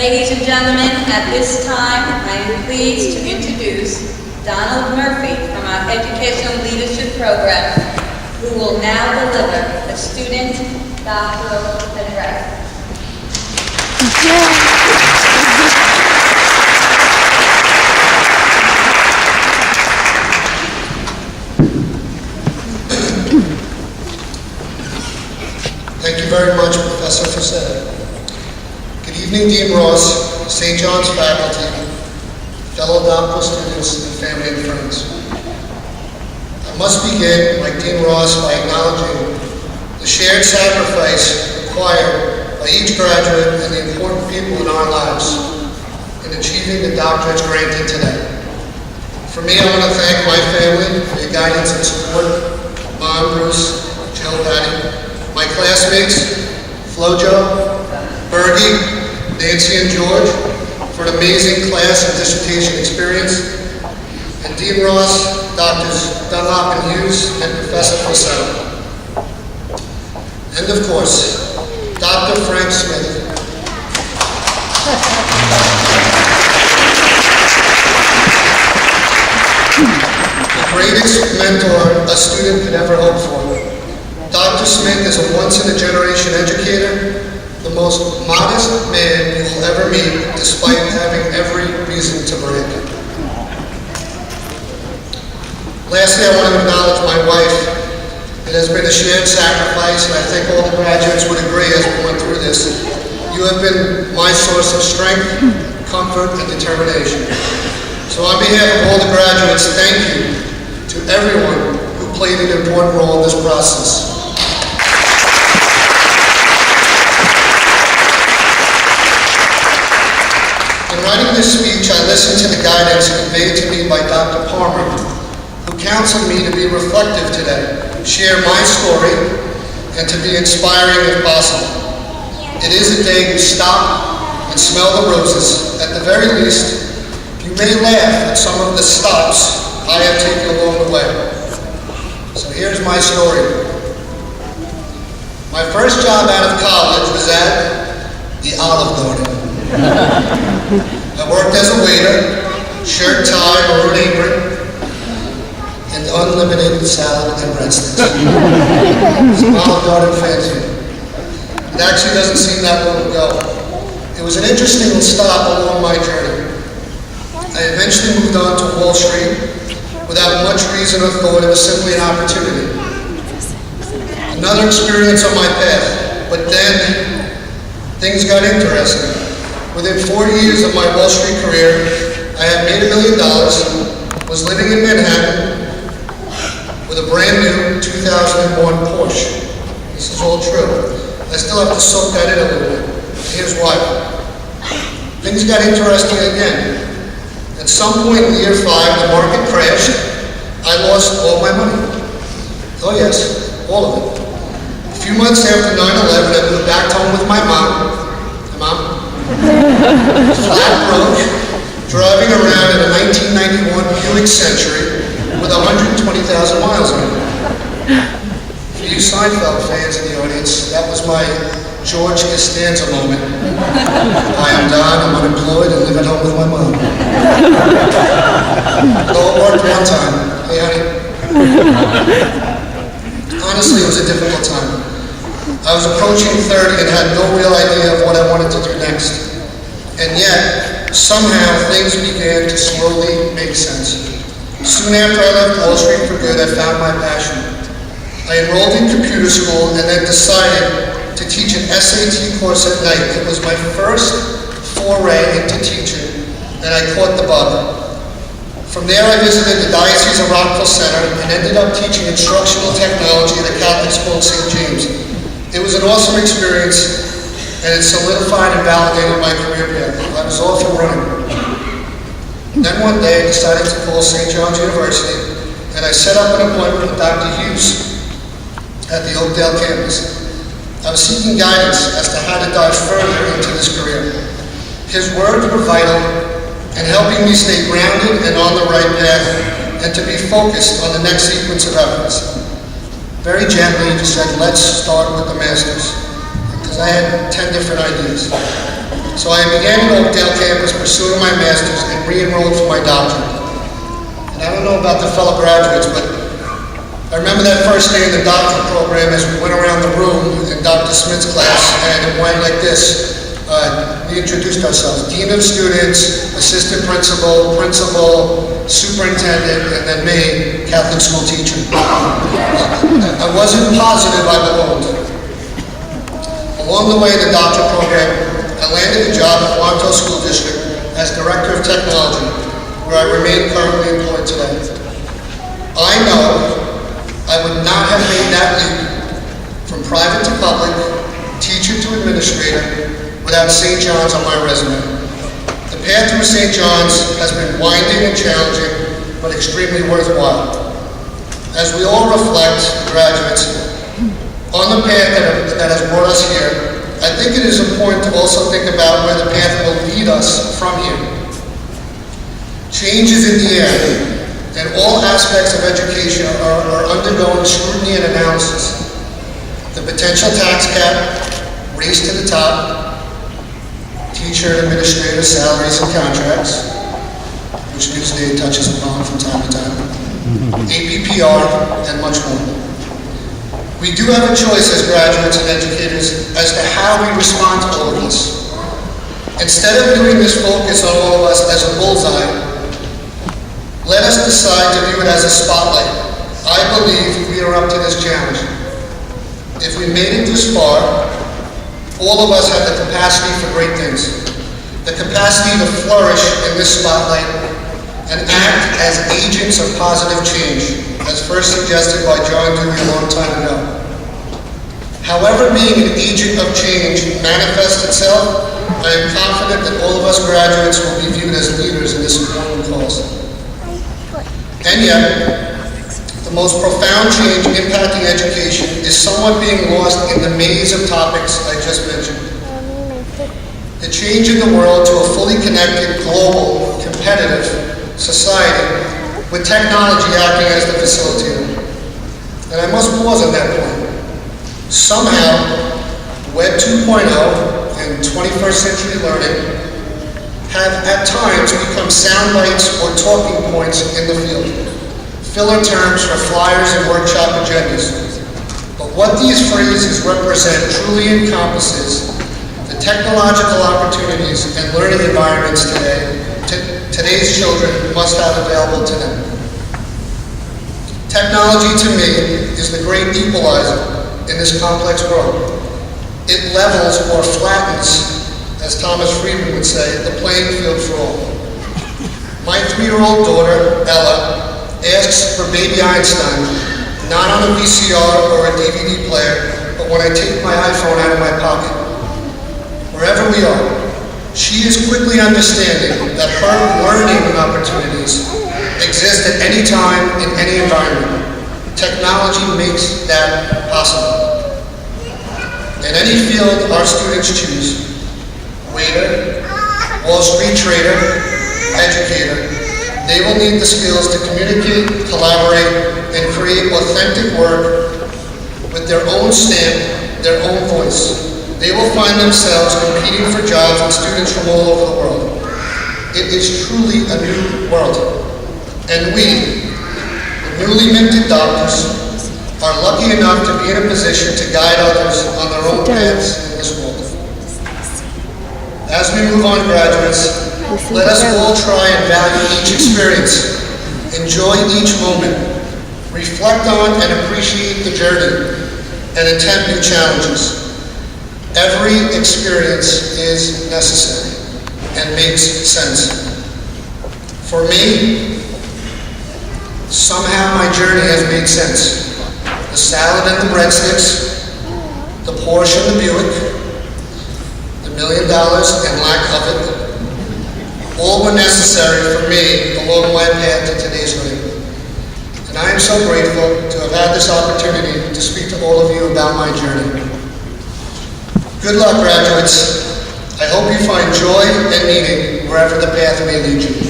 Ladies and gentlemen, at this time, I am pleased to introduce Donald Murphy from our Educational Leadership Program, who will now deliver a student doctoral address. Thank you very much, Professor Facetta. Good evening, Dean Ross, St. John's faculty, fellow doctoral students, and family and friends. I must begin, like Dean Ross, by acknowledging the shared sacrifice required by each graduate and the important people in our lives in achieving the doctorates granted today. For me, I want to thank my family for your guidance and support, Mom, Bruce, Jill, Patty, my classmates, Flojo, Bergie, Nancy, and George, for an amazing class and dissertation experience, and Dean Ross, Drs. Dunlop and Hughes, and Professor Facetta. And of course, Dr. Frank Smith. The greatest mentor a student could ever hope for. Dr. Smith is a once-in-a-generation educator, the most modest man you will ever meet, despite having every reason to brag. Lastly, I want to acknowledge my wife. It has been a shared sacrifice, and I think all the graduates would agree as we went through this. You have been my source of strength, comfort, and determination. So on behalf of all the graduates, thank you to everyone who played an important role in this process. In writing this speech, I listened to the guidance conveyed to me by Dr. Palmer, who counseled me to be reflective today, share my story, and to be inspiring if possible. It is a day to stop and smell the roses. At the very least, you may laugh at some of the stops I have taken along the way. So here's my story. My first job out of college was at the Olive Garden. I worked as a waiter, shirt, tie, maroon apron, and unlimited salad and breadsticks. Some Olive Garden fancy. It actually doesn't seem that long ago. It was an interesting stop along my journey. I eventually moved on to Wall Street without much reason or thought. It was simply an opportunity. Another experience on my path, but then things got interesting. Within 4 years of my Wall Street career, I had made $1 million, was living in Manhattan with a brand new 2001 Porsche. This is all true. I still have to soak that in a little bit. Here's why. Things got interesting again. At some point in year 5, the market crashed. I lost all my money. Oh yes, all of it. A few months after 9/11, I moved back home with my mom. Hi, Mom. Flat broke, driving around in a 1991 Buick Century with 120,000 miles on it. For you Seinfeld fans in the audience, that was my George Costanza moment. Hi, I'm Don, I'm unemployed and live at home with my mom. Though it worked one time. Hey, honey. Honestly, it was a difficult time. I was approaching 30 and had no real idea of what I wanted to do next. And yet, somehow, things began to slowly make sense. Soon after I left Wall Street for good, I found my passion. I enrolled in computer school and then decided to teach an SAT course at night. It was my first foray into teaching, and I caught the bug. From there, I visited the Diocese of Rockville Center and ended up teaching instructional technology at a Catholic school in St. James. It was an awesome experience, and it solidified and validated my career path. I was off and running. Then one day, I decided to call St. John's University, and I set up an appointment with Dr. Hughes at the Oakdale campus. I was seeking guidance as to how to dive further into this career. His words were vital in helping me stay grounded and on the right path, and to be focused on the next sequence of efforts. Very gently, he said, let's start with the masters, because I had 10 different ideas. So I began at Oakdale campus pursuing my master's and re-enrolled for my doctorate. And I don't know about the fellow graduates, but I remember that first day in the doctoral program as we went around the room in Dr. Smith's class, and it went like this. We introduced ourselves: Dean of Students, Assistant Principal, Principal, Superintendent, and then me, Catholic school teacher. I wasn't positive I belonged. Along the way in the doctoral program, I landed a job at Wanto School District as Director of Technology, where I remain currently employed today. I know I would not have made that leap from private to public, teacher to administrator, without St. John's on my resume. The path through St. John's has been winding and challenging, but extremely worthwhile. As we all reflect, graduates, on the path that has brought us here, I think it is important to also think about where the path will lead us from here. Change is in the air, and all aspects of education are undergoing scrutiny and analysis. The potential tax cap, race to the top, teacher and administrator salaries and contracts, which Newsday touches upon from time to time, APPR, and much more. We do have a choice as graduates and educators as to how we respond to all of this. Instead of doing this focus on all of us as a bullseye, let us decide to view it as a spotlight. I believe we are up to this challenge. If we made it this far, all of us have the capacity for great things. The capacity to flourish in this spotlight and act as agents of positive change, as first suggested by John Dewey a long time ago. However being an agent of change manifests itself, I am confident that all of us graduates will be viewed as leaders in this important cause. And yet, the most profound change impacting education is somewhat being lost in the maze of topics I just mentioned. The change in the world to a fully connected, global, competitive society with technology acting as the facilitator. And I must pause on that point. Somehow, Web 2.0 and 21st century learning have at times become sound bites or talking points in the field. Filler terms for flyers and workshop agendas. But what these phrases represent truly encompasses the technological opportunities and learning environments today's children must have available to them. Technology, to me, is the great equalizer in this complex world. It levels or flattens, as Thomas Friedman would say, the playing field for all. My 3-year-old daughter, Ella, asks for Baby Einstein, not on a VCR or a DVD player, but when I take my iPhone out of my pocket. Wherever we are, she is quickly understanding that her learning opportunities exist at any time, in any environment. Technology makes that possible. In any field our students choose, waiter, Wall Street trader, educator, they will need the skills to communicate, collaborate, and create authentic work with their own stamp, their own voice. They will find themselves competing for jobs with students from all over the world. It is truly a new world. And we, the newly minted doctors, are lucky enough to be in a position to guide others on their own paths in this world. As we move on, graduates, let us all try and value each experience, enjoy each moment, reflect on and appreciate the journey, and attempt new challenges. Every experience is necessary and makes sense. For me, somehow my journey has made sense. The salad and the breadsticks, the Porsche and the Buick, the $1 million and lack of it, all were necessary for me along my path to today's living. And I am so grateful to have had this opportunity to speak to all of you about my journey. Good luck, graduates. I hope you find joy and meaning wherever the path may lead you.